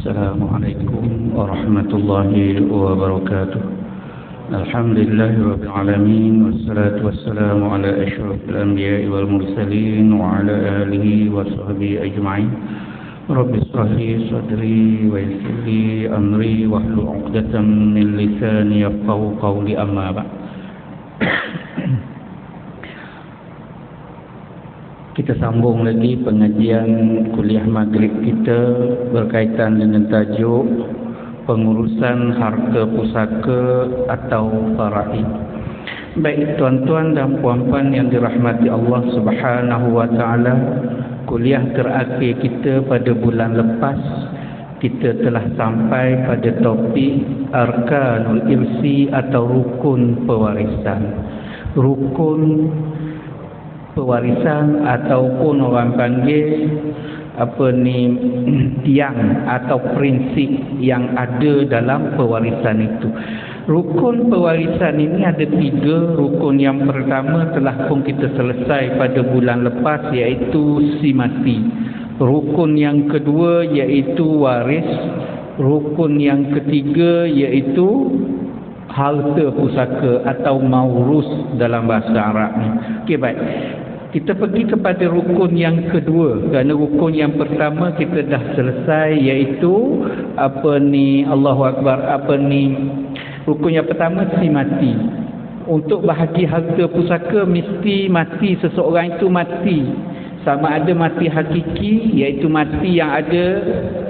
Assalamualaikum warahmatullahi wabarakatuh. Alhamdulillahirabbil alamin wassalatu wassalamu ala asyrafil anbiya'i wal mursalin wa ala alihi wa sahbihi ajma'in. Rabbi shrah li sadri wa yassir li amri wahlul 'uqdatam min lisani yafqahu qawli, amma ba'd. Kita sambung lagi pengajian kuliah maghrib kita berkaitan dengan tajuk pengurusan harta pusaka atau faraid. Baik tuan-tuan dan puan-puan yang dirahmati Allah Subhanahu wa taala, kuliah terakhir kita pada bulan lepas kita telah sampai pada topik arkanul irsi atau rukun pewarisan. Rukun pewarisan ataupun orang panggil tiang atau prinsip yang ada dalam pewarisan itu. Rukun pewarisan ini ada 3. Rukun yang pertama telah pun kita selesai pada bulan lepas, iaitu si mati. Rukun yang kedua iaitu waris. Rukun yang ketiga iaitu harta pusaka atau maurus dalam bahasa Arab. Okey, baik. Kita pergi kepada rukun yang kedua, kerana rukun yang pertama kita dah selesai, iaitu Allahu Akbar, rukun yang pertama si mati. Untuk bahagi harta pusaka mesti mati, seseorang itu mati. Sama ada mati hakiki, iaitu mati yang ada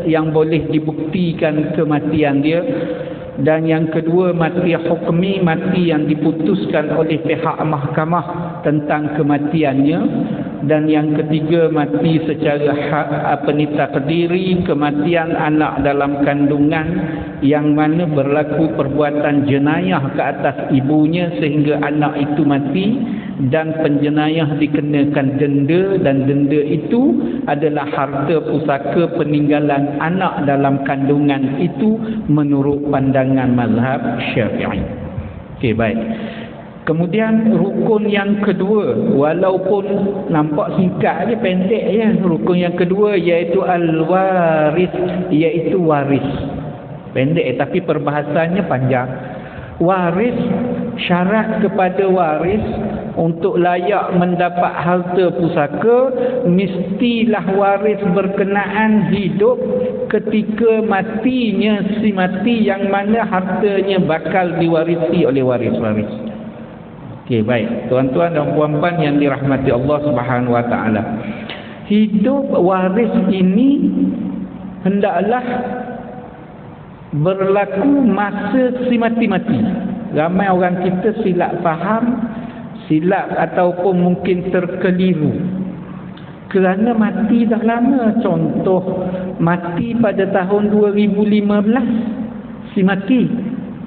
yang boleh dibuktikan kematian dia, dan yang kedua mati hukmi, mati yang diputuskan oleh pihak mahkamah tentang kematiannya, dan yang ketiga mati secara takdiri, kematian anak dalam kandungan yang mana berlaku perbuatan jenayah ke atas ibunya sehingga anak itu mati, dan penjenayah dikenakan denda, dan denda itu adalah harta pusaka peninggalan anak dalam kandungan itu menurut pandangan mazhab Syafi'i. Okey, baik. Kemudian rukun yang kedua, walaupun nampak singkat je, pendek je. Rukun yang kedua iaitu al-waris, iaitu waris. Pendek tapi perbahasannya panjang. Waris, syarat kepada waris untuk layak mendapat harta pusaka, mestilah waris berkenaan hidup ketika matinya si mati yang mana hartanya bakal diwarisi oleh waris-waris. Okey, baik. Tuan-tuan dan puan-puan yang dirahmati Allah Subhanahu wa taala. Hidup waris ini hendaklah berlaku masa si mati-mati. Ramai orang kita silap faham, silap ataupun mungkin terkeliru. Kerana mati dah lama. Contoh, mati pada tahun 2015 si mati.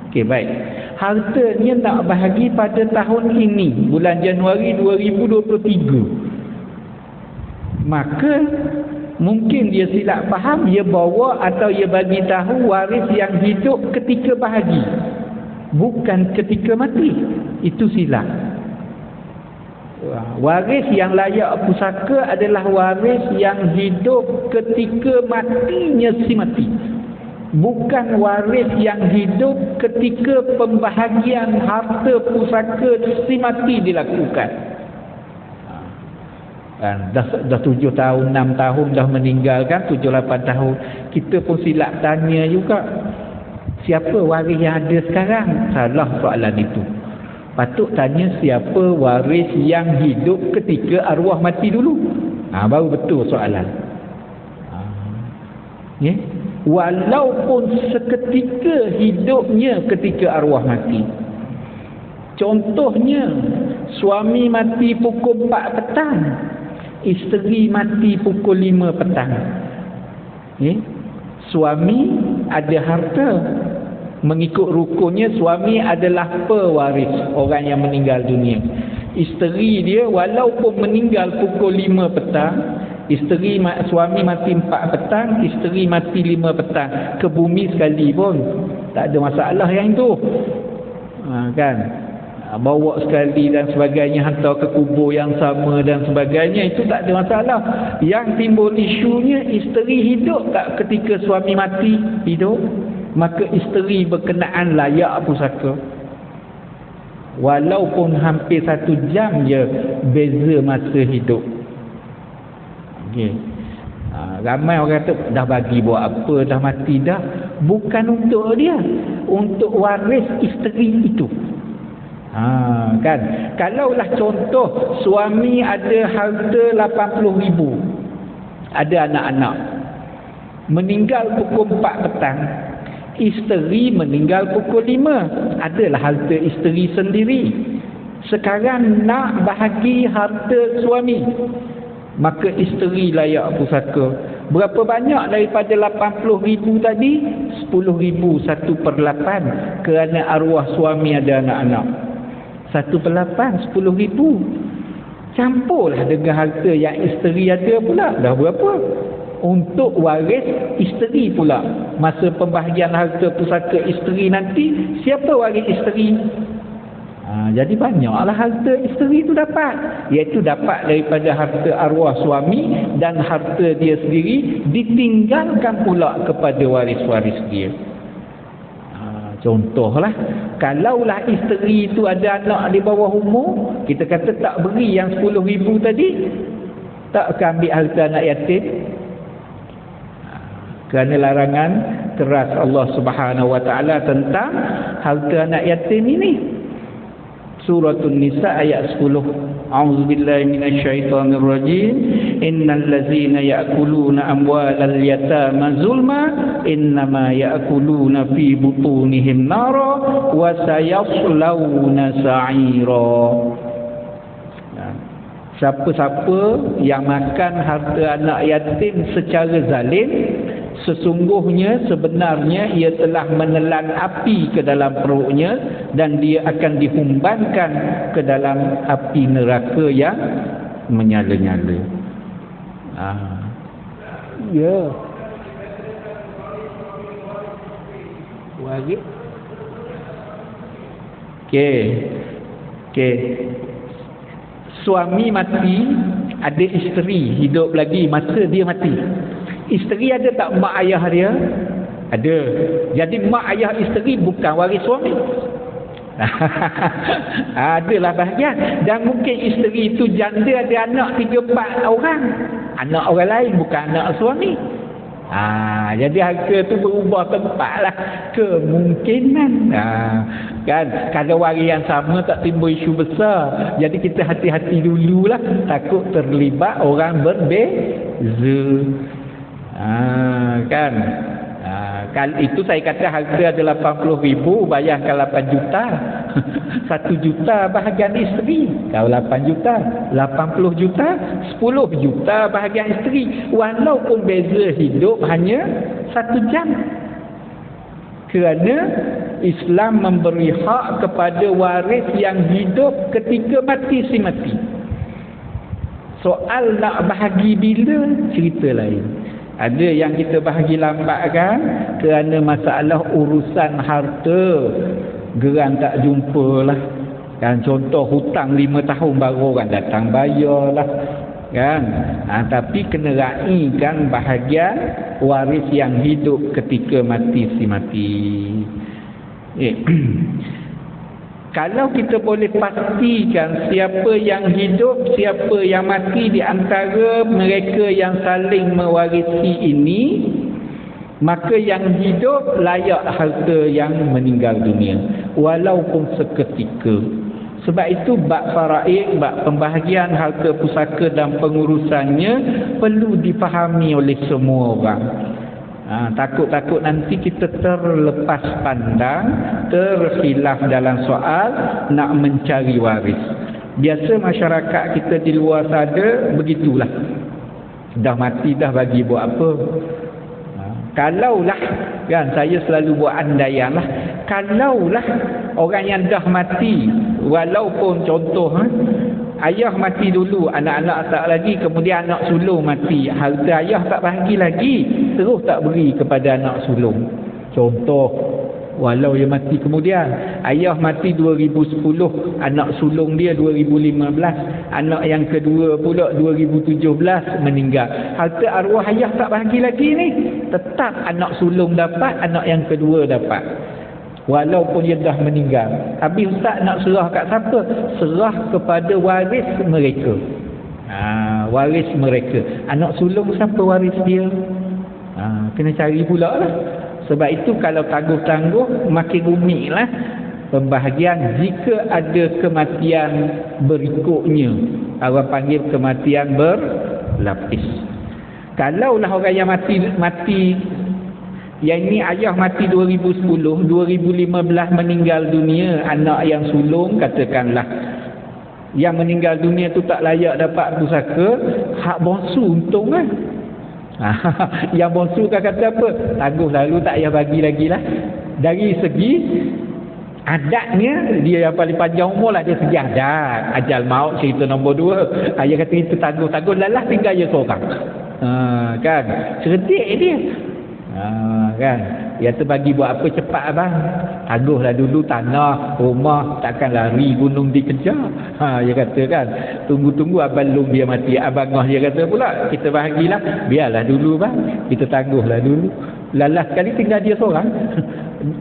Okey, baik. Hartanya nak bahagi pada tahun ini, bulan Januari 2023. Maka mungkin dia silap faham, dia bawa atau dia bagi tahu waris yang hidup ketika bahagi, bukan ketika mati. Itu silap. Waris yang layak pusaka adalah waris yang hidup ketika matinya si mati, bukan waris yang hidup ketika pembahagian harta pusaka si mati dilakukan. Dah 7 tahun, 6 tahun dah meninggalkan, 7-8 tahun. Kita pun silap tanya juga, siapa waris yang ada sekarang? Salah soalan itu. Patut tanya siapa waris yang hidup ketika arwah mati dulu. Baru betul soalan. Walaupun seketika hidupnya ketika arwah mati. Contohnya, suami mati pukul 4 petang, isteri mati pukul 5 petang. Suami ada harta. Mengikut rukunnya, suami adalah pewaris orang yang meninggal dunia. Isteri dia walaupun meninggal pukul 5 petang, suami mati 4 petang, isteri mati 5 petang, ke bumi sekali pun tak ada masalah yang itu. Kan? bawa sekali dan sebagainya, hantar ke kubur yang sama dan sebagainya, itu tak ada masalah. Yang timbul isunya, isteri hidup tak ketika suami mati? Hidup. Maka isteri berkenaan layak pusaka, walaupun hampir 1 jam je beza masa hidup. Okay. Ramai orang kata dah bagi buat apa, dah mati dah. Bukan untuk dia, untuk waris isteri itu. Kan, kalaulah contoh suami ada harta 80,000, ada anak-anak, meninggal pukul 4 petang, isteri meninggal pukul 5, adalah harta isteri sendiri. Sekarang nak bahagi harta suami, maka isteri layak pusaka. Berapa banyak daripada 80,000 tadi? 10,000, 1/8, kerana arwah suami ada anak-anak. 1/8, 10,000. Campurlah dengan harta yang isteri ada pula, dah berapa? Untuk waris isteri pula. Masa pembahagian harta pusaka isteri nanti, siapa waris isteri? Jadi banyaklah harta isteri itu dapat, iaitu dapat daripada harta arwah suami, dan harta dia sendiri ditinggalkan pula kepada waris-waris dia. Contohlah, kalaulah isteri itu ada anak di bawah umur, kita kata tak beri yang 10,000 tadi, tak akan ambil harta anak yatim, kerana larangan keras Allah Subhanahu Wa Taala tentang harta anak yatim ini. Suratul Nisa ayat 10. A'udzubillahi minasyaitonir rajim. Innal ladzina ya'kuluna amwalal yatama zulma innama ya'kuluna fi butunihim nara wa sayaslawna sa'ira. Siapa-siapa yang makan harta anak yatim secara zalim, sesungguhnya sebenarnya ia telah menelan api ke dalam perutnya, dan dia akan dihumbankan ke dalam api neraka yang menyala-nyala. Ya. Wajib. Okey. Suami mati, ada isteri hidup lagi masa dia mati. Isteri ada tak mak ayah dia? Ada. Jadi mak ayah isteri bukan waris suami. Adalah bahagian. Dan mungkin isteri itu janda, ada anak 3-4 orang. Anak orang lain, bukan anak suami. Jadi harta tu berubah tempat lah. Kemungkinan. Kan, kalau waris yang sama tak timbul isu besar. Jadi kita hati-hati dululah, takut terlibat orang berbeza. Kan. Kalau itu saya kata harta ada 80,000, bayangkan 8 juta. 1 juta bahagian isteri. Kalau 8 juta, 80 juta, 10 juta bahagian isteri. Walaupun beza hidup hanya 1 jam. Kerana Islam memberi hak kepada waris yang hidup ketika mati si mati. Soal nak bahagi bila, cerita lain. Ada yang kita bahagi lambat kan, kerana masalah urusan harta, geran tak jumpa lah kan. Contoh hutang 5 tahun baru orang datang bayar lah kan. Tapi kena raikan bahagian waris yang hidup ketika mati si mati. Kalau kita boleh pastikan siapa yang hidup, siapa yang mati di antara mereka yang saling mewarisi ini, maka yang hidup layak harta yang meninggal dunia, walaupun seketika. Sebab itu bab faraid, bab pembahagian harta pusaka dan pengurusannya perlu dipahami oleh semua orang. Takut-takut nanti kita terlepas pandang, terkhilaf dalam soal nak mencari waris. Biasa masyarakat kita di luar sana begitulah. Dah mati dah bagi buat apa? Kalaulah, kan, saya selalu buat andaian lah, kalaulah orang yang dah mati, walaupun contoh ayah mati dulu, anak-anak tak lagi, kemudian anak sulung mati, harta ayah tak bahagi lagi, terus tak beri kepada anak sulung. Contoh, walau dia mati kemudian. Ayah mati 2010, anak sulung dia 2015, anak yang kedua pula 2017 meninggal. Harta arwah ayah tak bagi lagi ni, tetap anak sulung dapat, anak yang kedua dapat, walaupun dia dah meninggal. Habis ustaz nak serah kat siapa? Serah kepada waris mereka. Waris mereka. Anak sulung siapa waris dia? Kena cari pula lah. Sebab itu kalau tangguh-tangguh makin rumit lah pembahagian. Jika ada kematian berikutnya, orang panggil kematian berlapis. Kalaulah orang yang mati yang ini ayah mati 2010, 2015 meninggal dunia, anak yang sulung katakanlah yang meninggal dunia tu tak layak dapat pusaka, hak bongsu untung kan. Yang bongsu kan kata apa? Tangguh lalu tak payah bagi lagi lah. Dari segi adatnya dia yang paling panjang umur lah, dia segi adat. Ajal maut cerita nombor 2. Ayah kata itu tangguh-tangguh lalah tinggal dia seorang. Kan cerdik dia. Kan dia terbagi buat apa cepat abang, tangguhlah dulu tanah rumah, takkan lari gunung dikejar. Dia kata kan tunggu-tunggu abang long dia mati. Abang dia kata pula kita bahagilah, biarlah dulu bang, kita tangguhlah dulu, lalas sekali tinggal dia seorang.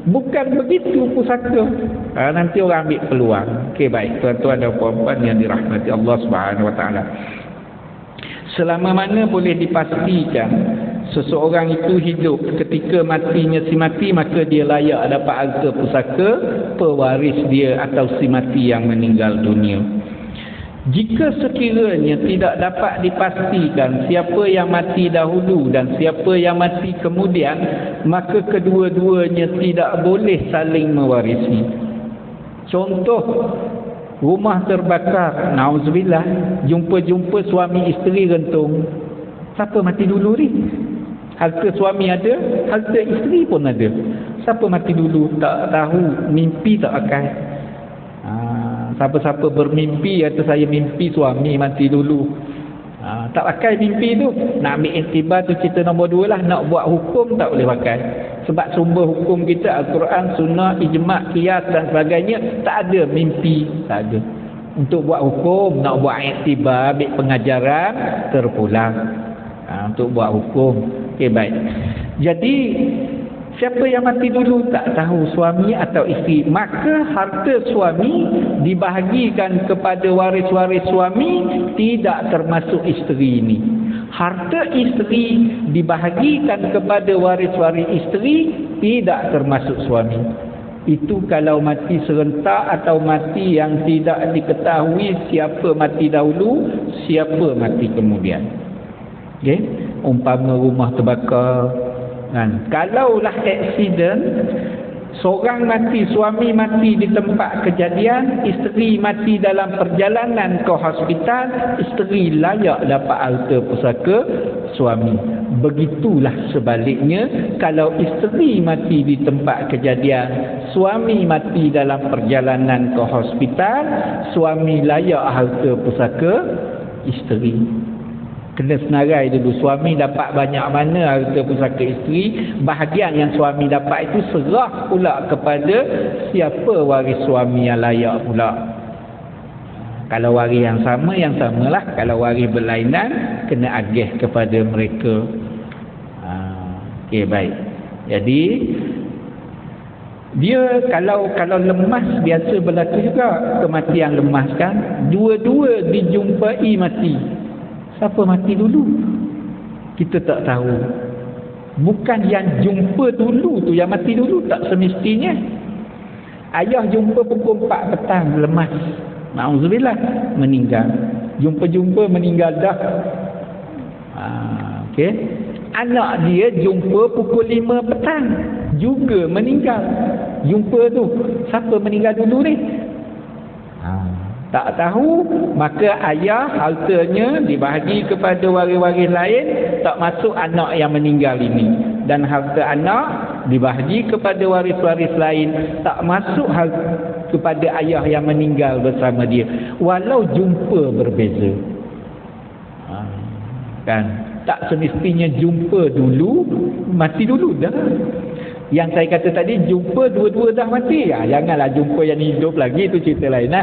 Bukan begitu pusaka. Nanti orang ambil peluang. Okey, baik tuan-tuan dan puan-puan yang dirahmati Allah Subhanahu Wa Taala, selama mana boleh dipastikan seseorang itu hidup, ketika matinya si mati, maka dia layak dapat harta pusaka pewaris dia atau si mati yang meninggal dunia. Jika sekiranya tidak dapat dipastikan siapa yang mati dahulu dan siapa yang mati kemudian, maka kedua-duanya tidak boleh saling mewarisi. Contoh, rumah terbakar, nauzubillah, jumpa-jumpa suami isteri rentung. Siapa mati dulu ni? Harta suami ada, harta isteri pun ada. Siapa mati dulu? Tak tahu. Mimpi tak pakai. Siapa-siapa bermimpi kata saya mimpi suami mati dulu. Tak pakai mimpi tu. Nak ambil iktibar tu cerita nombor 2 lah. Nak buat hukum tak boleh pakai. Sebab sumber hukum kita Al-Quran, Sunnah, Ijma', Qiyas dan sebagainya, tak ada mimpi. Tak ada. Untuk buat hukum, nak buat iktibar, ambil pengajaran, terpulang. Untuk buat hukum. Okey, baik. Jadi siapa yang mati dulu tak tahu, suami atau isteri. Maka harta suami dibahagikan kepada waris-waris suami, tidak termasuk isteri ini. Harta isteri dibahagikan kepada waris-waris isteri, tidak termasuk suami. Itu kalau mati serentak atau mati yang tidak diketahui siapa mati dahulu, siapa mati kemudian. Okey, umpama rumah terbakar kan, kalaulah aksiden, seorang mati, suami mati di tempat kejadian, isteri mati dalam perjalanan ke hospital, isteri layak dapat harta pusaka suami. Begitulah sebaliknya, kalau isteri mati di tempat kejadian, suami mati dalam perjalanan ke hospital, suami layak harta pusaka isteri. Kena senarai dulu, suami dapat banyak mana harta pusaka isteri, bahagian yang suami dapat itu serah pula kepada siapa waris suami yang layak pula. Kalau waris yang samalah. Kalau waris berlainan, kena agih kepada mereka. Okey, baik. Jadi dia kalau lemas, biasa berlaku juga kematian lemas kan, dua-dua dijumpai mati. Siapa mati dulu? Kita tak tahu. Bukan yang jumpa dulu tu yang mati dulu, tak semestinya. Ayah jumpa pukul 4 petang lemas, na'udzubillah, meninggal. Jumpa-jumpa meninggal dah. Okey. Anak dia jumpa pukul 5 petang juga meninggal. Jumpa tu siapa meninggal dulu ni? Tak tahu, maka ayah hartanya dibahagi kepada waris-waris lain, tak masuk anak yang meninggal ini. Dan harta anak dibahagi kepada waris-waris lain, tak masuk kepada ayah yang meninggal bersama dia, walau jumpa berbeza. Kan? Tak semestinya jumpa dulu, mati dulu dah. Yang saya kata tadi, jumpa dua-dua dah mati. Janganlah jumpa yang hidup lagi, itu cerita lain.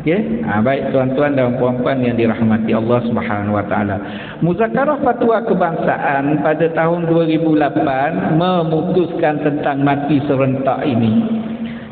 Okey. Baik tuan-tuan dan puan-puan yang dirahmati Allah Subhanahu Wa Taala. Muzakarah Fatwa Kebangsaan pada tahun 2008 memutuskan tentang mati serentak ini,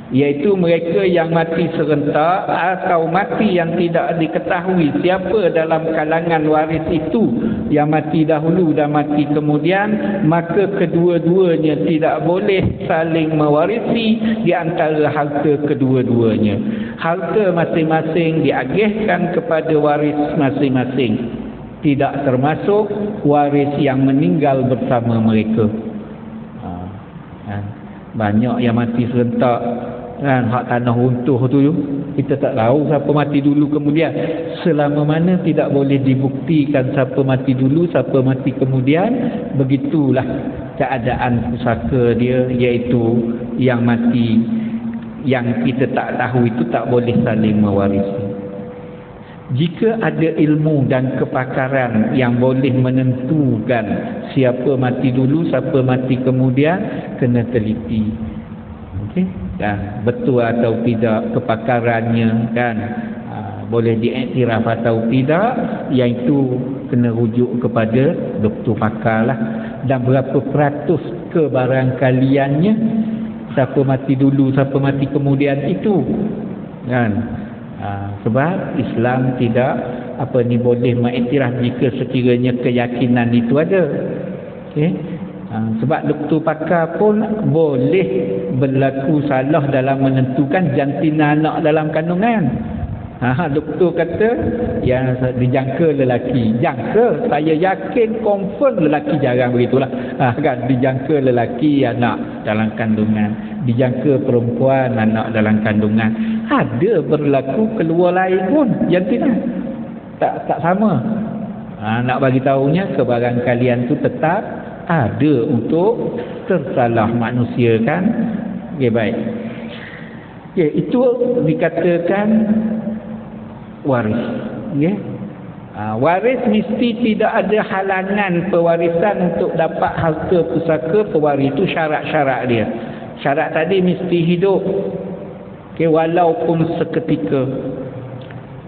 iaitu mereka yang mati serentak atau mati yang tidak diketahui siapa dalam kalangan waris itu yang mati dahulu dan mati kemudian, maka kedua-duanya tidak boleh saling mewarisi di antara harta kedua-duanya. Harta masing-masing diagihkan kepada waris masing-masing, tidak termasuk waris yang meninggal bersama mereka. Banyak yang mati serentak kan, hak tanah runtuh tu kita tak tahu siapa mati dulu kemudian. Selama mana tidak boleh dibuktikan siapa mati dulu siapa mati kemudian, begitulah keadaan pusaka dia, iaitu yang mati yang kita tak tahu itu tak boleh saling mewarisi. Jika ada ilmu dan kepakaran yang boleh menentukan siapa mati dulu siapa mati kemudian, kena teliti. Okey, dan betul atau tidak kepakarannya kan, boleh diiktiraf atau tidak, yang itu kena rujuk kepada doktor pakar lah. Dan berapa peratus kebarangkaliannya, siapa mati dulu siapa mati kemudian itu kan. Sebab Islam tidak boleh mengiktiraf jika sekiranya keyakinan itu ada. Okey. Sebab doktor pakar pun boleh berlaku salah dalam menentukan jantina anak dalam kandungan. Doktor kata yang dijangka lelaki, jangka, saya yakin confirm lelaki, jarang begitulah kan, dijangka lelaki anak dalam kandungan, dijangka perempuan anak dalam kandungan. Ada berlaku keluar lain pun jantina, tak sama. Nak bagi tahunya kebarangkalian tu tetap ada untuk tersalah manusia kan. Okay, baik. Okay, itu dikatakan waris. Okay. Waris mesti tidak ada halangan pewarisan untuk dapat harta pusaka pewaris. Itu syarat-syarat dia. Syarat tadi mesti hidup, okay, walaupun seketika.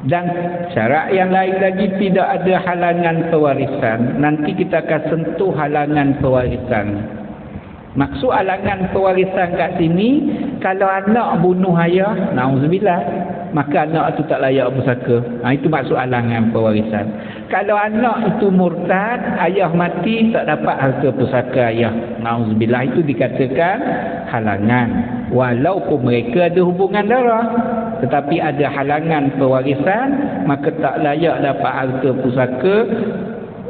Dan syarat yang lain lagi, tidak ada halangan pewarisan. Nanti kita akan sentuh halangan pewarisan. Maksud halangan pewarisan kat sini, kalau anak bunuh ayah, na'udzubillah, maka anak itu tak layak pusaka. Itu maksud halangan pewarisan. Kalau anak itu murtad, ayah mati, tak dapat harta pusaka ayah, na'udzubillah, itu dikatakan halangan. Walaupun mereka ada hubungan darah, tetapi ada halangan pewarisan, maka tak layak dapat harta pusaka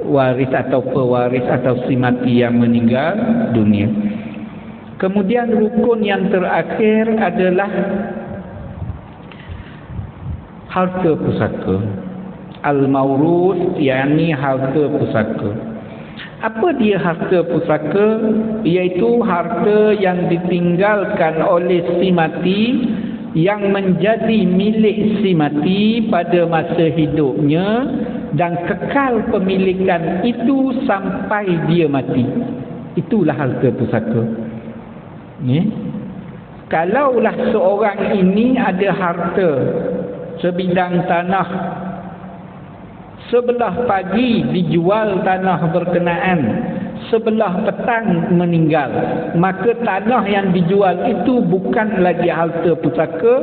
waris atau pewaris atau si mati yang meninggal dunia. Kemudian rukun yang terakhir adalah harta pusaka. Al-mawruth, yakni harta pusaka. Apa dia harta pusaka? Iaitu harta yang ditinggalkan oleh si mati, yang menjadi milik si mati pada masa hidupnya dan kekal pemilikan itu sampai dia mati. Itulah harta pusaka. Kalaulah seorang ini ada harta sebidang tanah, sebelah pagi dijual tanah berkenaan, sebelah petang meninggal, maka tanah yang dijual itu bukan lagi harta pusaka,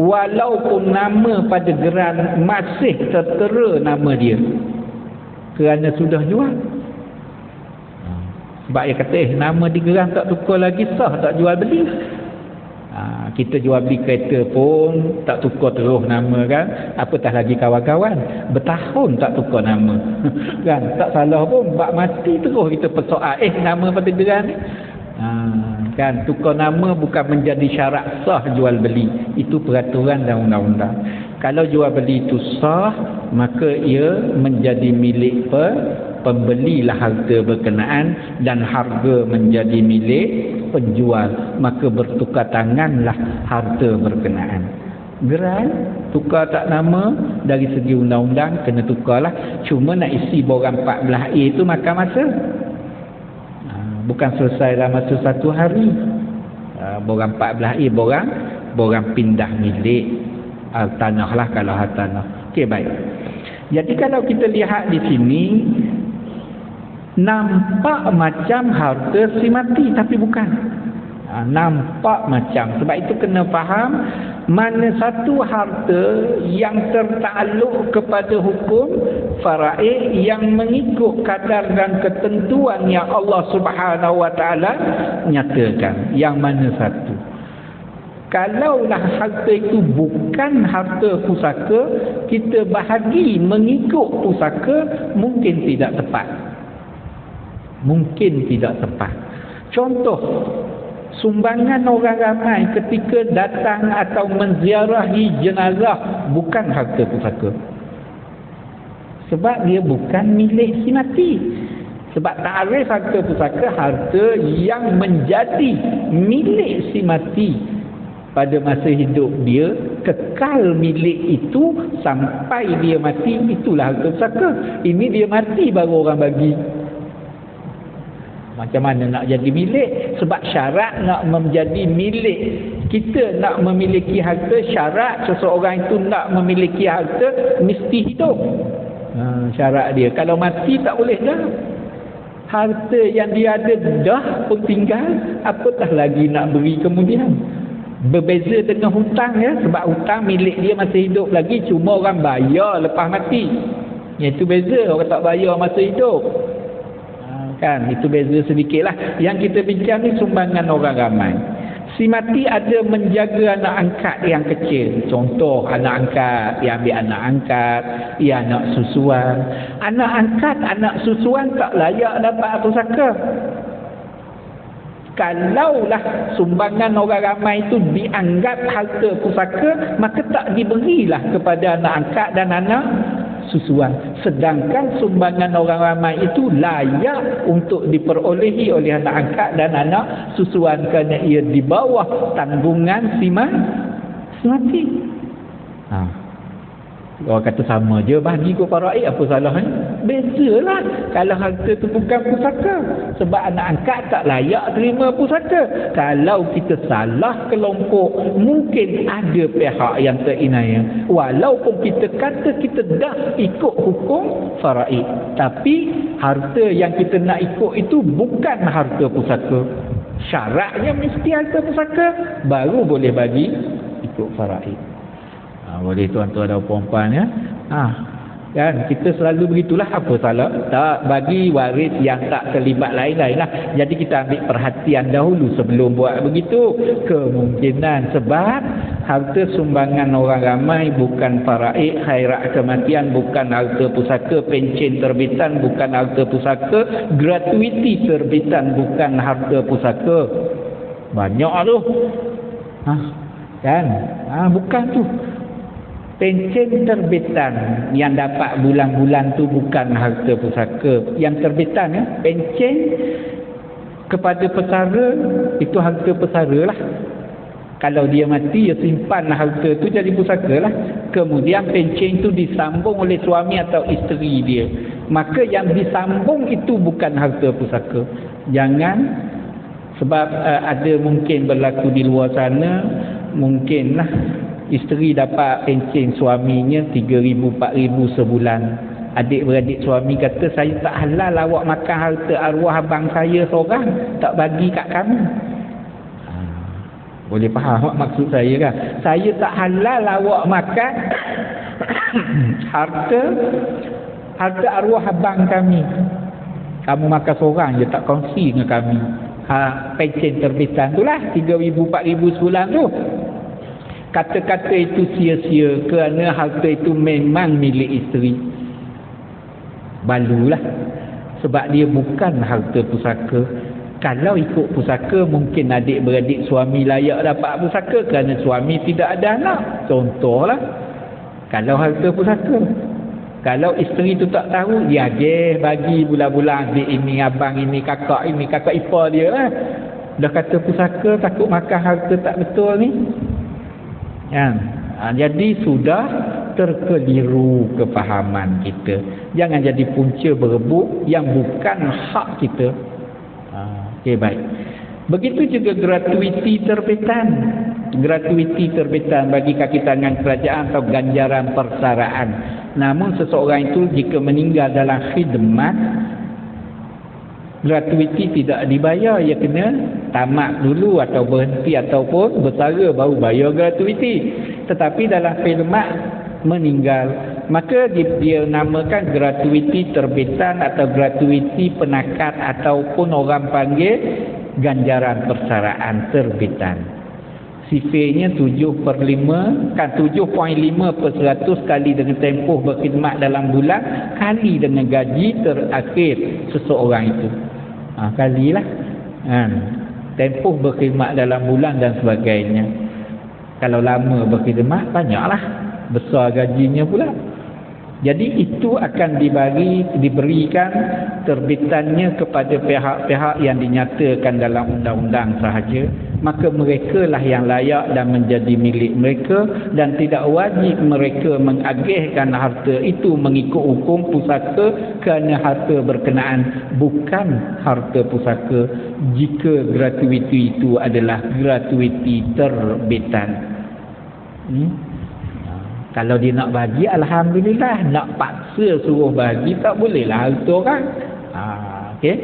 walaupun nama pada geran masih tertera nama dia, kerana sudah jual. Sebab dia kata nama di geran tak tukar lagi, sah tak jual beli. Kita jual beli kereta pun tak tukar terus nama kan, apatah lagi kawan-kawan bertahun tak tukar nama kan, tak salah pun, bak mati terus kita persoal nama pada geran ni kan. Tukar nama bukan menjadi syarat sah jual beli, itu peraturan dan undang-undang. Kalau jual beli itu sah, maka ia menjadi milik pembelilah harta berkenaan dan harga menjadi milik penjual, maka bertukar tanganlah harta berkenaan. Geran tukar tak nama, dari segi undang-undang kena tukarlah, cuma nak isi borang 14A itu makan masa. Bukan selesai dalam masa satu hari. Borang 14 borang pindah milik tanah lah kalau tanah. Okey, baik. Jadi kalau kita lihat di sini nampak macam harta si mati tapi bukan. Nampak macam, sebab itu kena faham mana satu harta yang tertakluk kepada hukum faraid yang mengikut kadar dan ketentuan yang Allah Subhanahu wa taala nyatakan. Yang mana satu? Kalaulah harta itu bukan harta pusaka, kita bahagi mengikut pusaka, mungkin tidak tepat. Mungkin tidak tepat. Contoh, sumbangan orang ramai ketika datang atau menziarahi jenazah bukan harta pusaka. Sebab dia bukan milik si mati. Sebab takrif harta pusaka, harta yang menjadi milik si mati pada masa hidup dia, kekal milik itu sampai dia mati, itulah harta pusaka. Ini dia mati baru orang bagi. Macam mana nak jadi milik? Sebab syarat nak menjadi milik, kita nak memiliki harta, syarat seseorang itu nak memiliki harta mesti hidup. Syarat dia. Kalau mati tak boleh dah. Harta yang dia ada dah pun tinggal, apatah lagi nak beri kemudian. Berbeza dengan hutang, ya. Sebab hutang milik dia masih hidup lagi, cuma orang bayar lepas mati. Itu beza, orang tak bayar masa hidup. Kan, itu beza sedikit lah. Yang kita bincang ni sumbangan orang ramai. Si mati ada menjaga anak angkat yang kecil. Contoh, anak angkat, dia ambil anak angkat, dia anak susuan. Anak angkat, anak susuan tak layak dapat pusaka. Kalaulah sumbangan orang ramai itu dianggap harta pusaka, maka tak diberilah kepada anak angkat dan anak susuan. Sedangkan sumbangan orang ramai itu layak untuk diperolehi oleh anak angkat dan anak susuan kerana ia di bawah tanggungan si mati. Orang kata sama je bagi ke faraid, apa salahnya? Bezalah kalau harta tu bukan pusaka. Sebab anak angkat tak layak terima pusaka. Kalau kita salah kelompok, mungkin ada pihak yang terinaya. Walaupun kita kata kita dah ikut hukum faraid, tapi harta yang kita nak ikut itu bukan harta pusaka. Syaratnya mesti harta pusaka, baru boleh bagi ikut faraid. Boleh tuan-tuan dan puan-puan, ya. Kan kita selalu begitulah, apa salah? Tak bagi waris yang tak terlibat lain-lain lah. Jadi kita ambil perhatian dahulu sebelum buat begitu. Kemungkinan sebab harta sumbangan orang ramai bukan faraid, khairat kematian bukan harta pusaka, pencen terbitan bukan harta pusaka, gratuiti terbitan bukan harta pusaka. Banyak tu. Kan? Bukan tu. Pencen terbitan yang dapat bulan-bulan tu bukan harta pusaka. Yang terbitan, ya, pencen kepada pesara itu harta pesara lah. Kalau dia mati, dia simpan harta tu jadi pusaka lah. Kemudian pencen tu disambung oleh suami atau isteri dia, maka yang disambung itu bukan harta pusaka. Jangan, sebab ada mungkin berlaku di luar sana, mungkinlah isteri dapat pencen suaminya 3,000, 4,000 sebulan. Adik-beradik suami kata, saya tak halal awak makan harta arwah abang saya seorang, tak bagi kat kami. Boleh faham maksud saya kan? Saya tak halal awak makan harta arwah abang kami. Kamu makan seorang je, tak kongsi dengan kami. Pencen terbitan tu lah 3,000, 4,000 sebulan tu. Kata-kata itu sia-sia kerana harta itu memang milik isteri. Balulah. Sebab dia bukan harta pusaka. Kalau ikut pusaka, mungkin adik-beradik suami layak dapat pusaka kerana suami tidak ada anak. Contohlah. Kalau harta pusaka. Kalau isteri tu tak tahu, dia bagi bulan-bulan adik ini, abang ini, kakak ipar dia lah. Dah kata pusaka, takut makan harta tak betul ni. Jadi sudah terkeliru kefahaman kita. Jangan jadi punca berebut yang bukan hak kita. Okey, baik. Begitu juga gratuiti terbitan. Gratuiti terbitan bagi kaki tangan kerajaan atau ganjaran persaraan. Namun seseorang itu jika meninggal dalam khidmat, gratuiti tidak dibayar, ia kena tamat dulu atau berhenti ataupun bersara baru bayar gratuiti. Tetapi dalam khidmat meninggal, maka dia namakan gratuiti terbitan atau gratuiti penakat ataupun orang panggil ganjaran persaraan terbitan. Sifirnya 7/5, kan 7.5% kali dengan tempoh berkhidmat dalam bulan kali dengan gaji terakhir seseorang itu. Kalilah tempoh berkhidmat dalam bulan dan sebagainya. Kalau lama berkhidmat, banyaklah, besar gajinya pula. Jadi itu akan diberikan terbitannya kepada pihak-pihak yang dinyatakan dalam undang-undang sahaja. Maka mereka lah yang layak dan menjadi milik mereka, dan tidak wajib mereka mengagihkan harta itu mengikut hukum pusaka kerana harta berkenaan bukan harta pusaka jika gratuiti itu adalah gratuiti terbitan. Kalau dia nak bagi, alhamdulillah. Nak paksa suruh bagi, tak bolehlah harta orang. Okey.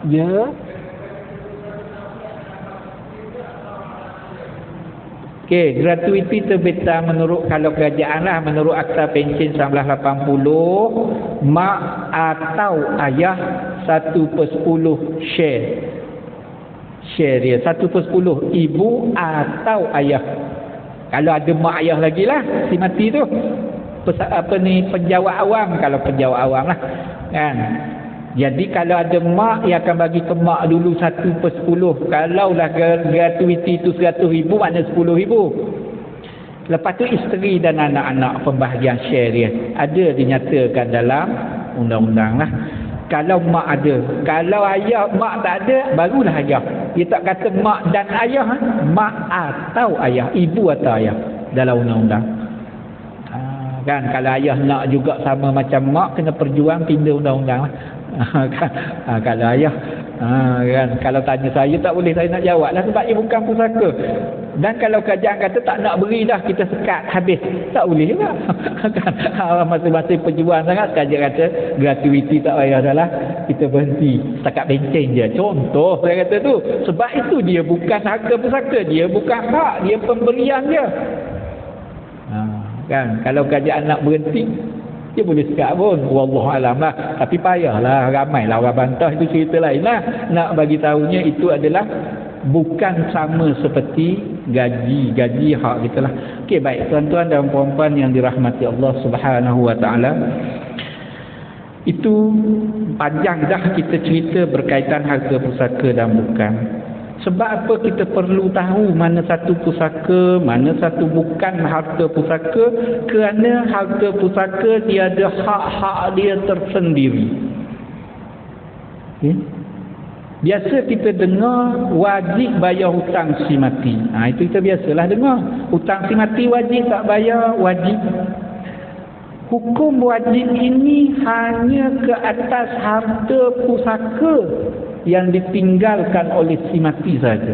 Ya. Okey, gratuiti terbitan menurut, kalau kerajaan lah, menurut Akta Pencen 1980, mak atau ayah 1/10 share dia 1/10, ibu atau ayah. Kalau ada mak ayah lagi lah si mati tu, penjawat awam, kalau penjawat awam lah kan. Jadi kalau ada mak, ia akan bagi ke mak dulu 1/10. Kalau lah gratuiti itu 100,000, makna 10,000. Lepas tu isteri dan anak-anak pembahagian share dia ada dinyatakan dalam undang-undang lah. Kalau mak ada, kalau ayah mak tak ada, barulah ayah. Dia tak kata mak dan ayah, mak atau ayah, ibu atau ayah dalam undang-undang. Kan kalau ayah nak juga sama macam mak, kena perjuang pindah undang-undang lah. Kalau ayah kan, kalau tanya saya tak boleh saya nak jawab lah, sebab ia bukan pusaka. Dan kalau kerajaan kata tak nak beri dah, kita sekat habis, tak boleh juga. Masing-masing perjuang sangat. Kerajaan kata gratuiti tak payah dah lah, kita berhenti setakat benceng je, contoh saya kata tu. Sebab itu dia bukan harga pusaka, dia bukan hak, dia pemberian je. Kan kalau kerajaan nak berhenti, dia boleh sekat pun, wallahualam lah. Tapi payahlah, ramailah orang bantah, itu cerita lain lah. Nak bagi tahunya itu adalah bukan sama seperti gaji hak kita lah. Okey, baik tuan-tuan dan puan-puan yang dirahmati Allah Subhanahu wa taala. Itu panjang dah kita cerita berkaitan harta pusaka dan bukan. Sebab apa kita perlu tahu mana satu pusaka, mana satu bukan harta pusaka? Kerana harta pusaka dia ada hak-hak dia tersendiri. Okay? Biasa kita dengar wajib bayar hutang si mati. Itu kita biasalah dengar. Hutang si mati wajib tak bayar? Wajib. Hukum wajib ini hanya ke atas harta pusaka yang ditinggalkan oleh si mati saja.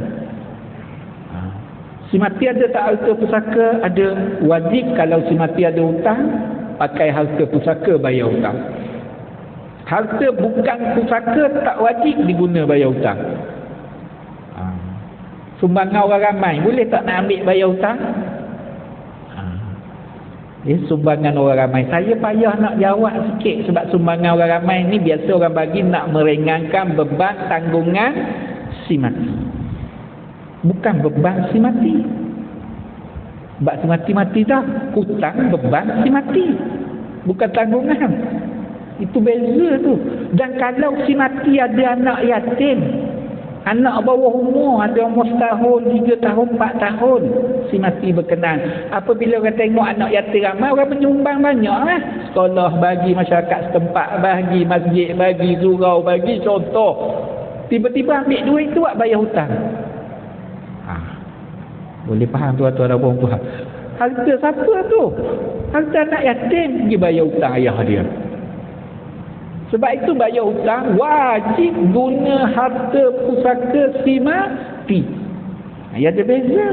Si mati ada tak harta pusaka? Ada. Wajib kalau si mati ada hutang, pakai harta pusaka bayar hutang. Harta bukan pusaka tak wajib diguna bayar hutang. Sumbangan orang ramai, boleh tak nak ambil bayar hutang? Sumbangan orang ramai, saya payah nak jawab sikit. Sebab sumbangan orang ramai ni biasa orang bagi nak meringankan beban tanggungan si mati, bukan beban si mati. Sebab si mati dah, hutang beban si mati, bukan tanggungan. Itu beza tu. Dan kalau si mati ada anak yatim, anak bawah umur, ada umur setahun, 3 tahun, 4 tahun, si mati berkenan. Apabila orang tengok anak yatim ramai, orang menyumbang banyak lah. Sekolah bagi, masyarakat setempat bagi, masjid bagi, surau bagi, contoh. Tiba-tiba ambil duit tu buat bayar hutang. Boleh faham tuan-tuan dan puan-puan? Harta siapa tu? Harta anak yatim pergi bayar hutang ayah dia. Sebab itu bayar hutang wajib guna harta pusaka si mati. Ya ada beza.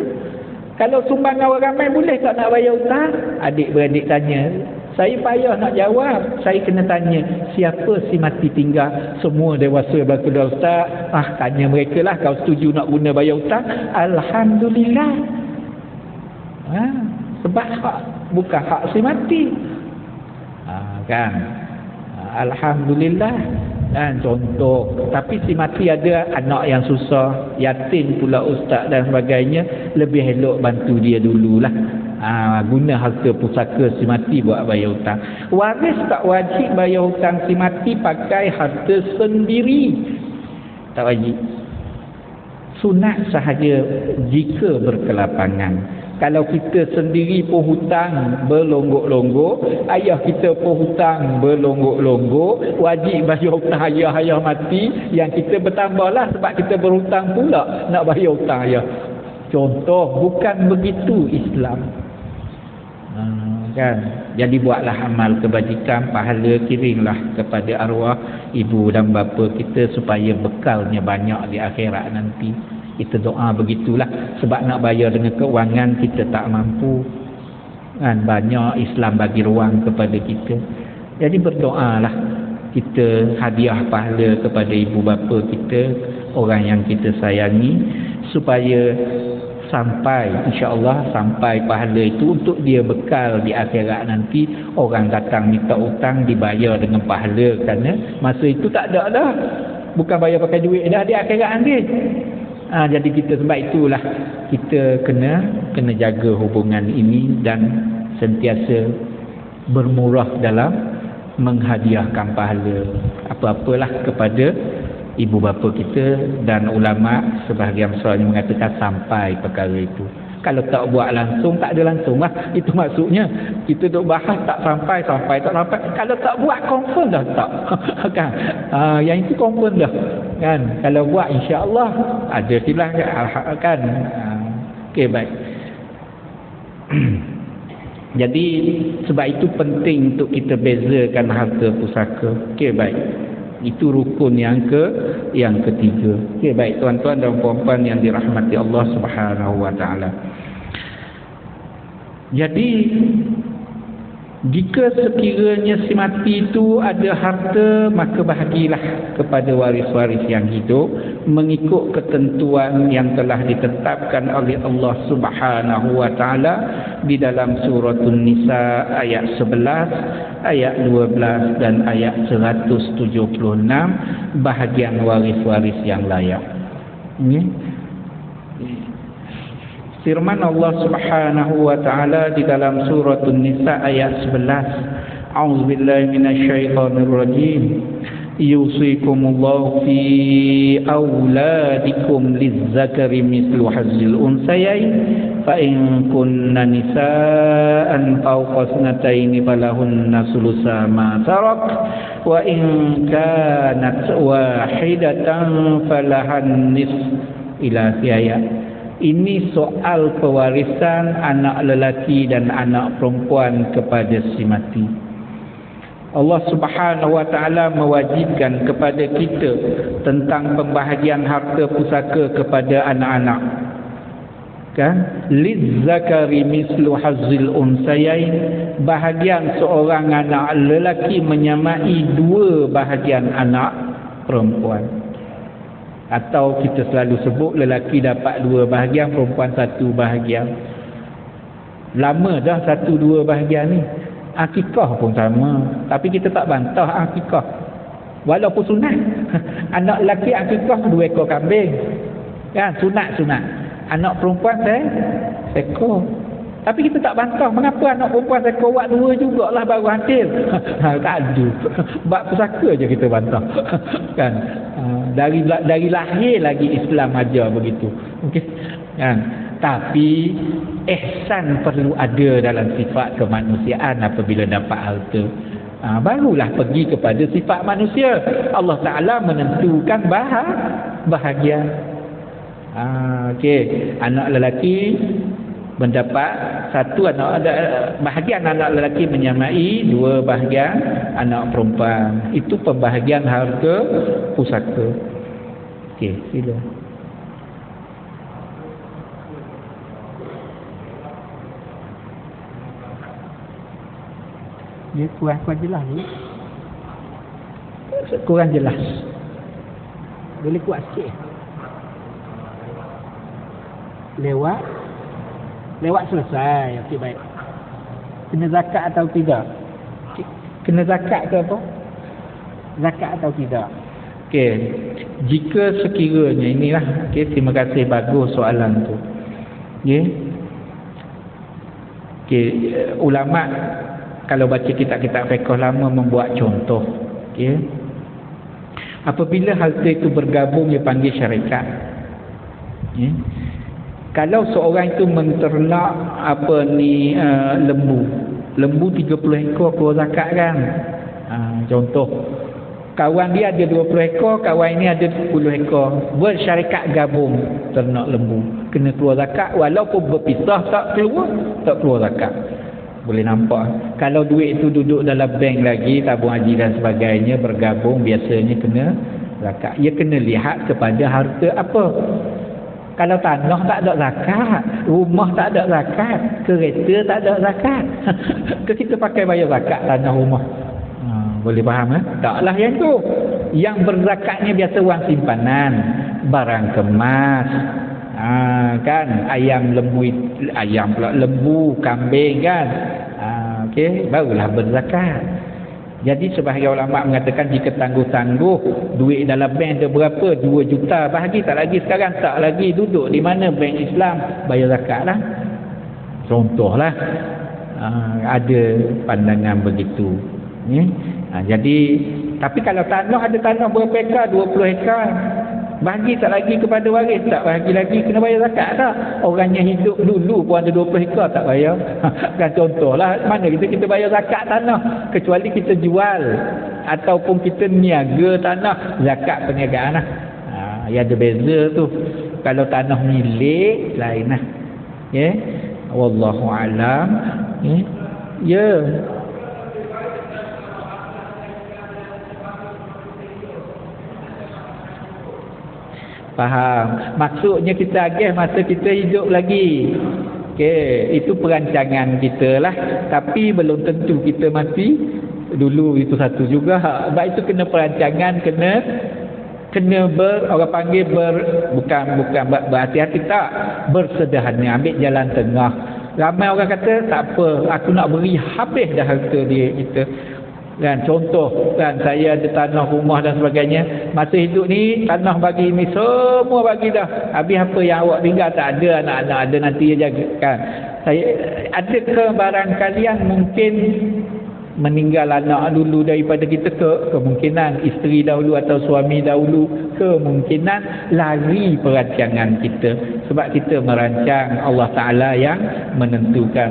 Kalau sumbangan orang ramai boleh tak nak bayar hutang? Adik-beradik tanya. Saya payah nak jawab. Saya kena tanya, siapa si mati tinggal? Semua dewasa berlaku dah ustaz. Tanya mereka lah, kau setuju nak guna bayar hutang? Alhamdulillah. Sebab hak, bukan hak si mati. Kan? Alhamdulillah. Dan contoh, tapi si mati ada anak yang susah, yatim pula ustaz dan sebagainya, lebih elok bantu dia dululah. Guna harta pusaka si mati buat bayar hutang. Waris tak wajib bayar hutang si mati pakai harta sendiri. Tak wajib. Sunat sahaja jika berkelapangan. Kalau kita sendiri pun hutang berlonggok-longgok, ayah kita pun hutang berlonggok-longgok, wajib bayar hutang ayah mati, yang kita bertambahlah sebab kita berhutang pula nak bayar hutang ayah. Contoh, bukan begitu Islam. Kan? Jadi buatlah amal kebajikan, pahala kirimlah kepada arwah ibu dan bapa kita supaya bekalnya banyak di akhirat nanti. Kita doa begitulah, sebab nak bayar dengan kewangan kita tak mampu. Kan banyak Islam bagi ruang kepada kita. Jadi berdoalah, kita hadiah pahala kepada ibu bapa kita, orang yang kita sayangi, supaya sampai insya-Allah sampai pahala itu untuk dia bekal di akhirat nanti. Orang datang minta hutang dibayar dengan pahala, kerana masa itu tak ada dah, bukan bayar pakai duit dah di akhirat nanti. Jadi kita sebab itulah kita kena jaga hubungan ini dan sentiasa bermurah dalam menghadiahkan pahala apa-apalah kepada ibu bapa kita. Dan ulama sebahagian besarnya mengatakan sampai perkara itu. Kalau tak buat langsung, tak ada langsung lah. Itu maksudnya. Kita duk bahas tak sampai, tak sampai. Kalau tak buat, confirm dah tak. Kan? Yang itu confirm dah. Kan? Kalau buat, insya-Allah ada silah kan. Okey, baik. Jadi sebab itu penting untuk kita bezakan harta pusaka. Okey, baik. Itu rukun yang ketiga. Okey, baik tuan-tuan dan puan-puan yang dirahmati Allah Subhanahu wa taala. Jadi jika sekiranya si mati itu ada harta, maka bahagilah kepada waris-waris yang hidup mengikut ketentuan yang telah ditetapkan oleh Allah Subhanahu wa taala di dalam surah An-Nisa ayat 11, ayat 12 dan ayat 176, bahagian waris-waris yang layak. Firman Allah Subhanahu wa taala di dalam surah An-Nisa ayat 11, A'udzubillahi minasyaitonir rajim. Yusikumullahu fi auladikum lizzakari mislu hazzil unsayain fa in kunna nisaan fawqa sanataini falahunna sulusa ma tarak wa in kanat wahidatan falahan nis ila ayat. Ini soal pewarisan anak lelaki dan anak perempuan kepada si mati. Allah Subhanahu wa taala mewajibkan kepada kita tentang pembahagian harta pusaka kepada anak-anak. Kan? Lizzakari mislu hazzil unsayain, bahagian seorang anak lelaki menyamai dua bahagian anak perempuan. Atau kita selalu sebut lelaki dapat dua bahagian, perempuan satu bahagian. Lama dah satu dua bahagian ni. Akikah pun sama, tapi kita tak bantah akikah walaupun sunat. Anak lelaki akikah 2 ekor kambing, kan? Sunat. Anak perempuan seekor. Tapi kita tak bantah. Mengapa anak perempuan seekor buat 2 jugalah baru hasil? Tak ada. Bab pusaka je kita bantah. Kan? Dari lahir lagi Islam ajar begitu. Okey. Kan? Tapi ihsan perlu ada dalam sifat kemanusiaan apabila dapat harta. Barulah pergi kepada sifat manusia. Allah Ta'ala menentukan bahagian. Okey, anak lelaki mendapat satu anak, ada bahagian anak lelaki menyamai dua bahagian anak perempuan. Itu pembahagian harta pusaka. Okey, sila. Dia kurang jelas ni. Kurang jelas. Boleh kuat sikit. Lewat selesai. Okey, baik. Kena zakat atau tidak? Kena zakat ke apa? Zakat atau tidak? Okey. Jika sekiranya inilah, okey, terima kasih, bagus soalan tu. Okey. Okey, ulama kalau baca kitab-kitab fiqh lama membuat contoh. Okey. Apabila harta itu bergabung dia panggil syarikat. Okey. Kalau seorang itu menternak lembu 30 ekor keluar zakat kan. Contoh, kawan dia ada 20 ekor, kawan ini ada 10 ekor, bersyarikat gabung ternak lembu, kena keluar zakat. Walaupun berpisah tak keluar zakat. Boleh nampak, kalau duit itu duduk dalam bank lagi, tabung haji dan sebagainya, bergabung, biasanya kena zakat. Ia kena lihat kepada harta apa. Kalau tanah tak ada zakat, rumah tak ada zakat, kereta tak ada zakat, kita pakai bayar zakat tanah rumah. Boleh faham kan? Taklah yang tu. Yang berzakatnya biasa wang simpanan, barang kemas, kan, lembu, kambing kan. Okey, barulah berzakat. Jadi sebahagian ulama mengatakan jika tangguh-tangguh duit dalam bank ada berapa, 2 juta, bahagi tak lagi sekarang, tak lagi duduk di mana bank Islam, bayar zakat lah. Contohlah, ada pandangan begitu. Jadi tapi kalau tanah, ada tanah berapa ekar, 20 ekar, bahagi tak lagi kepada waris, tak bahagi lagi, kena bayar zakat tak? Orangnya hidup dulu pun ada 20 ekar tak bayar. Kan contohlah, mana kita bayar zakat tanah, kecuali kita jual ataupun kita niaga tanah, zakat perniagaan lah. Ya, ada beza tu. Kalau tanah milik lain lah. Ya, wallahu alam. Ya. Faham. Maksudnya kita agih masa kita hidup lagi. Okey, itu perancangan kita lah. Tapi belum tentu kita mati dulu, itu satu juga. Sebab itu kena perancangan, kena orang panggil bukan berhati-hati, tak, bersederhana, ambil jalan tengah. Ramai orang kata tak apa, aku nak beri habis dah harta dia kita. Kan, contoh kan, saya ada tanah, rumah dan sebagainya, masa hidup ni tanah bagi ni semua bagi dah, habis apa yang awak tinggal? Tak ada, anak-anak ada, nanti dia jaga kan. Saya ada ke barang kalian mungkin meninggal anak dulu daripada kita, kemungkinan isteri dahulu atau suami dahulu, kemungkinan lari perancangan kita, sebab kita merancang, Allah Ta'ala yang menentukan.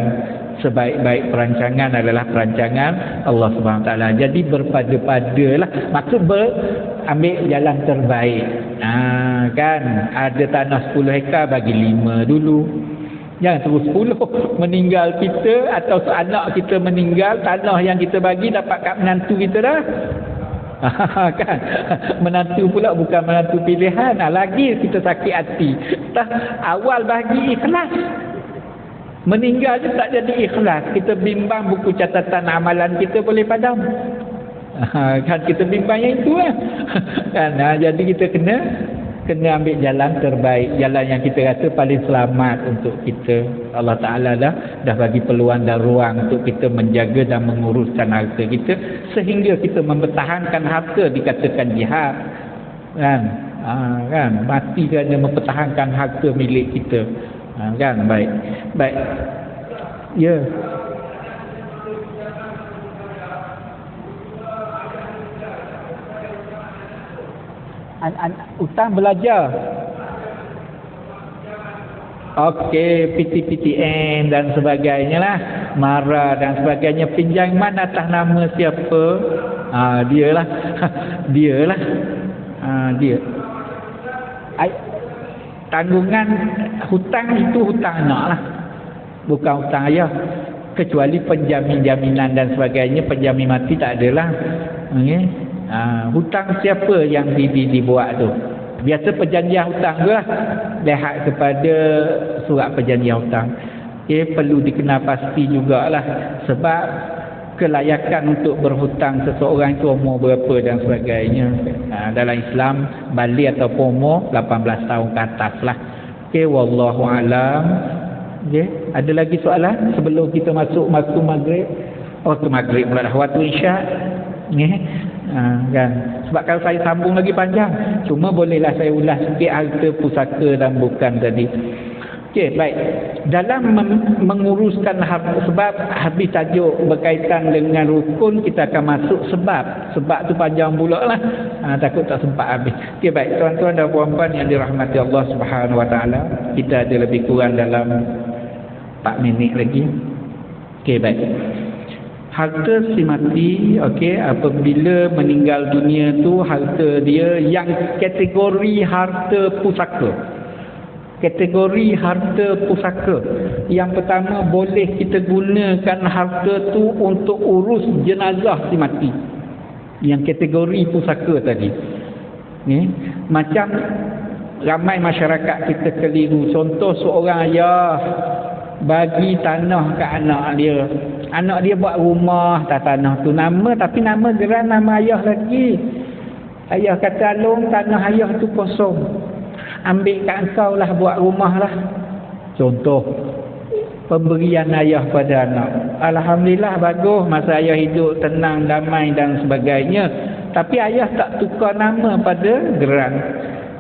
Sebaik-baik perancangan adalah perancangan Allah Subhanahu Wa Taala. Jadi berpada-padalah, maksud ambil jalan terbaik. Kan, ada tanah 10 hektar, bagi 5 dulu, jangan terus 10. Meninggal kita atau anak kita meninggal, tanah yang kita bagi dapat kat menantu kita dah. Kan, menantu pula bukan menantu pilihan, lagi kita sakit hati. Awal bagi ikhlas, meninggal je tak jadi ikhlas, kita bimbang buku catatan amalan kita boleh padam. Kan kita bimbang yang itu kan. Jadi kita kena ambil jalan terbaik, jalan yang kita rasa paling selamat untuk kita. Allah Ta'ala dah bagi peluang dan ruang untuk kita menjaga dan menguruskan harta kita, sehingga kita mempertahankan harta, dikatakan jihad kan. Kan, mati kerana mempertahankan harta milik kita. Kan, baik. Ya. Utang belajar. Okey, PTPTN dan sebagainya lah, MARA dan sebagainya, pinjaman atas nama siapa? Dialah. Dia. Tanggungan hutang itu hutang anak lah. bukan hutang ayah. Kecuali penjamin-jaminan dan sebagainya, penjamin mati tak adalah. Okay? Hutang siapa yang dibuat tu? Biasa perjanjian hutang tu lah. Lihat kepada surat perjanjian hutang. Perlu dikenal pasti jugalah. Sebab kelayakan untuk berhutang seseorang itu umur berapa dan sebagainya. Dalam Islam, balik ataupun umur 18 tahun ke atas lah. Wallahu alam. Ada lagi soalan sebelum kita masuk maghrib? Waktu maghrib pula dah, waktu isyak. Kan? Sebab kalau saya sambung lagi panjang, cuma bolehlah saya ulas sikit harta pusaka dan bukan tadi. Baik. Dalam menguruskan harta, sebab habis tajuk berkaitan dengan rukun, kita akan masuk sebab. Sebab tu panjang pula lah. Takut tak sempat habis. Baik, tuan-tuan dan puan-puan yang dirahmati Allah Subhanahu Wa Taala, kita ada lebih kurang dalam 4 minit lagi. Baik. Harta si mati, apabila meninggal dunia tu, harta dia yang kategori harta pusaka. Kategori harta pusaka. Yang pertama, boleh kita gunakan harta tu untuk urus jenazah si mati. Yang kategori pusaka tadi. Macam ramai masyarakat kita keliru. Contoh, seorang ayah bagi tanah ke anak dia. Anak dia buat rumah tak tanah tu nama, tapi nama geran nama ayah lagi. Ayah kata, Alung, tanah ayah tu kosong, ambil kat engkau lah, buat rumah lah. Contoh pemberian ayah pada anak. Alhamdulillah, bagus, masa ayah hidup tenang, damai dan sebagainya. Tapi ayah tak tukar nama pada geran.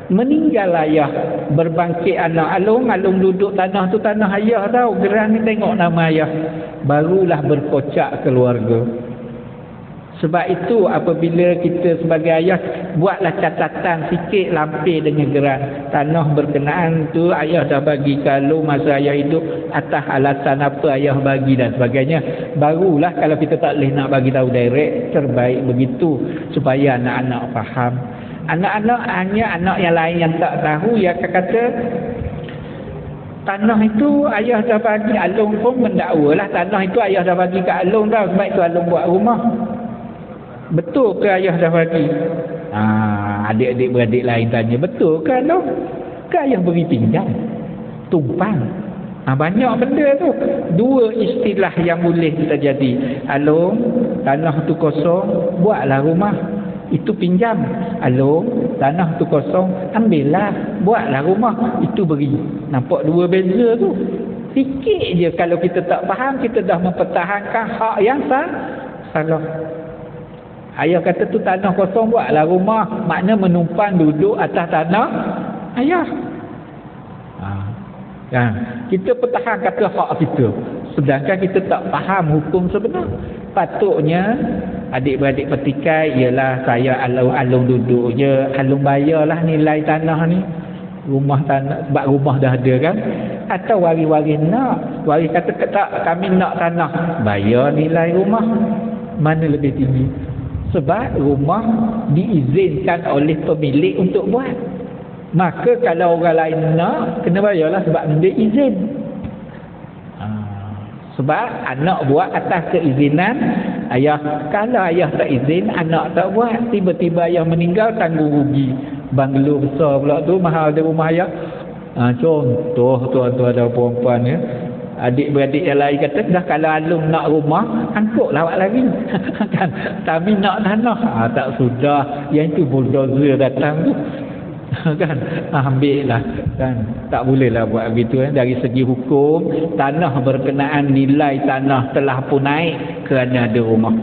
Meninggal ayah, berbangkit anak, Alung duduk tanah tu tanah ayah tau, geran ni tengok nama ayah. Barulah berkocak keluarga. Sebab itu apabila kita sebagai ayah, buatlah catatan sikit lampir dengan geran. Tanah berkenaan tu ayah dah bagi kalau masa ayah hidup, atas alasan apa ayah bagi dan sebagainya. Barulah kalau kita tak boleh nak bagi tahu direct, terbaik begitu supaya anak-anak faham. Anak-anak hanya anak yang lain yang tak tahu, yang akan kata tanah itu ayah dah bagi. Alung pun mendakwa lah, tanah itu ayah dah bagi kat Alung tau, sebab itu Alung buat rumah. Betul ke ayah dah bagi? Adik-adik beradik lain tanya, betul ke Alung? Ke ayah beri pinjam? Tumpang. Banyak benda tu. Dua istilah yang boleh kita jadi. Alung, tanah tu kosong, buatlah rumah. Itu pinjam. Alung, tanah tu kosong, ambillah, buatlah rumah. Itu beri. Nampak dua beza tu. Sikit je kalau kita tak faham, kita dah mempertahankan hak yang salah. Ayah kata tu tanah kosong, buatlah rumah. Makna menumpang duduk atas tanah ayah. Kita pertahan kata hak kita, sedangkan kita tak faham hukum sebenar. Patutnya adik-beradik petikai, ialah saya Alung duduk je, Alung bayarlah nilai tanah ni. Rumah tanah, sebab rumah dah ada kan. Atau waris-waris nak, waris kata tak, kami nak tanah, bayar nilai rumah. Mana lebih tinggi? Sebab rumah diizinkan oleh pemilik untuk buat. Maka kalau orang lain nak, kena bayarlah sebab dia izin. Sebab anak buat atas keizinan ayah. Kalau ayah tak izin, anak tak buat. Tiba-tiba ayah meninggal, tanggung rugi. Banglo besar pula tu, mahal dia rumah ayah. Contoh tuan-tuan dan puan-puan ya. Adik-beradik yang lain kata, dah kalau Alung nak rumah, angkutlah awak lagi. Kan? Kami nak tanah. Tak sudah. Yang itu bulldozer datang tu. Kan? Ambil lah. Kan? Tak bolehlah buat begitu. Dari segi hukum, tanah berkenaan nilai tanah telah pun naik kerana ada rumah.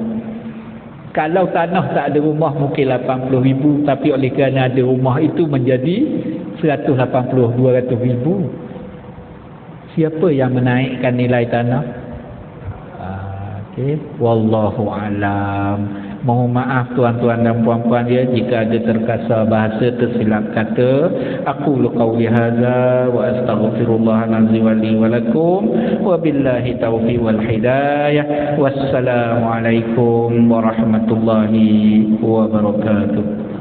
Kalau tanah tak ada rumah mungkin 80,000, tapi oleh kerana ada rumah itu menjadi 180-200,000. Siapa yang menaikkan nilai tanah? Wallahu alam. Mohon maaf tuan-tuan dan puan-puan ya, jika ada terkasar bahasa tersilap kata. Aqulu qawli hadza wa astaghfirullah azim li wa lakum wa billahi taufiq wal hidayah. Wassalamu alaikum warahmatullahi wabarakatuh.